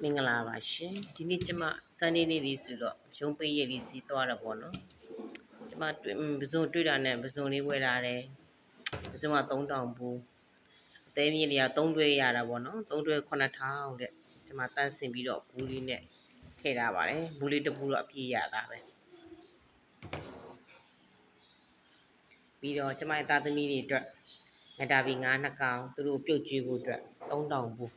မင်္ဂလာပါရှင်ဒီနေ့ကျမစနေနေ့လေးဆိုတော့ရုံးပေးရလေးစီးသွားတာပေါ့နော်ကျမပစုံတွေ့တာနဲ့ပစုံလေးဝယ်လာတယ်ပစုံက3000ဘူးအသေးမြင့်လေးက3တွဲရတာပေါ့နော်3တွဲ9000တဲ့ကျမတန်းဆင်ပြီးတော့ဘူးလေးနဲ့ထည့်ထားပါတယ်ဘူးလေးတစ်ဘူးတော့အပြည့်ရတာပဲပြီးတော့ကျမရဲ့သားသမီးတွေအတွက်ငတာဘီ9နှစ်ကောင်သူတို့ပြုတ်ကျွေးဖို့အတွက်3000ဘူး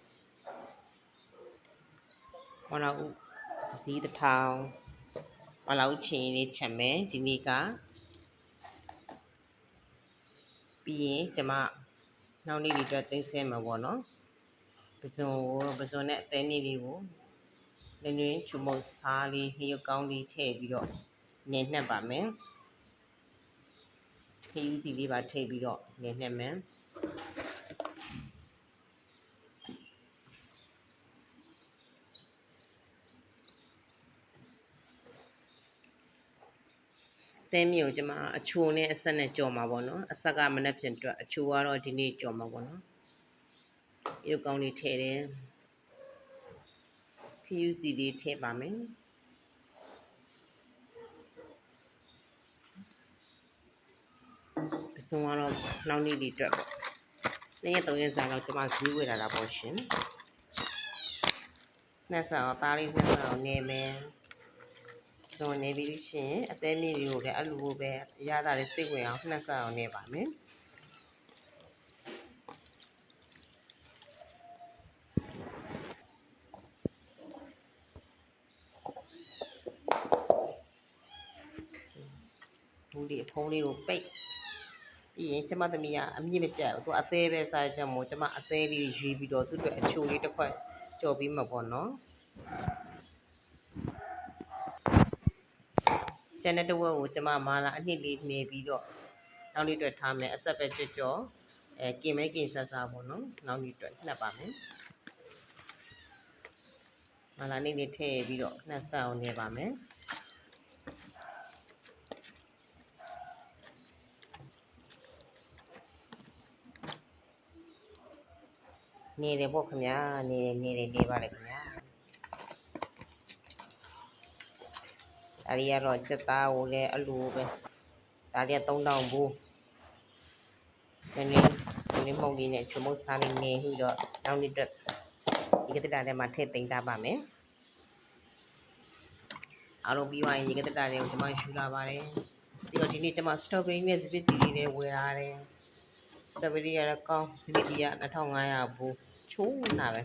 မလာဦးဇီးတစ်ထောင်မလာဦးချင်းလေးချက်မယ်ဒီနေ့ကပြီးရင်ကျမနောက်နေ့တွေအတွက်သိမ်းဆဲမှာပေါ့နော်ပစုံနဲ့အသေးနေ့လေးကိုနည်းနည်းချူမုတ်စားလေးဟရုပ်ကောင်းလေးထည့်ပြီးတော့နေနှက်ပါမယ်ခရီးစီလေးပါထည့်ပြီးတော့နေနှက်မယ်တဲမျိုးကျမအချိုနဲ့အဆက်နဲ့ကြော်မှာပေါ့နော်အဆက်ကမနှက်ပြင်အတွက်အချိုကတော့ဒီနေ့ကြော်မှာပေါ့နော်ရုပ်ကောင်းလေးထည့်တယ်ခရီးစီလေးထည့်ပါမယ်ပစုံကတော့နောက်နေ့တွေအတွက်ပေါ့2ရက်3ရက်စာတော့ကျမဈေးဝယ်လာတာပေါ့ရှင်နှက်စာတော့သားလေးနှက်စာတော့နေမယ်ဆိုနေပြီးရှင်အသေးလေးတွေကိုလည်းအလူကိုပဲရတာလေးစိတ်ဝင်အောင်နှက်စာအောင်နေပါမယ်ဘူးလေးအဖုံးလေးကိုပိတ်ပြီးရင်ကျမသမီးကအမြင့်မကျဘူးသူအသေးပဲစားကြမို့ကျမအသေးလေးရွေးပြီးတော့သူ့အတွက်အချိုလေးတစ်ခွက်ကြော်ပြီးမှာပေါ့နော်ကျန်တဲ့တစ်ဝက်ကိုကျမမာလာအနှစ်လေးနေပြီးတော့နောက်နေ့အတွက်ထားမယ်အဆက်ပဲကြော်ကင်မဲကင်ဆဆပေါ့နော်နောက်နေ့အတွက်နှက်ပါမယ်မာလာနေ့လေးထည့်ပြီးတော့နှက်ဆအောင်နေပါမယ်နေတယ်ပေါ့ခင်ဗျာနေပါလေခင်ဗျာဒါလေးကတော့စက်သားကိုလည်းအလိုပဲဒါလေးက3000ဘူးနည်းနည်းမှုန်လေးနဲ့ချုံမုတ်စားလေးနေပြီးတော့နောက်နေ့အတွက်ဒီကတတာထဲမှာထည့်သိမ်းထားပါမယ်အားလုံးပြီးသွားရင်ဒီကတတာတွေကိုကျွန်မယူလာပါတယ်ပြီးတော့ဒီနေ့ကျွန်မစတော်ဘယ်ရီနဲ့စပစ်တီလေးတွေဝယ်လာတယ်စတော်ဘယ်ရီကတော့ကောင်းစပစ်တီက2500ဘူးချိုးနာပဲ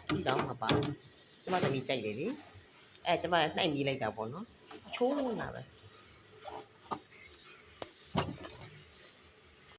စီတောင်းမှာပါကျွန်မသမီးကြိုက်တယ်လေကျွန်မနှိုက်ပြီးလိုက်တာပေါ့နော်ချိုးနာပဲ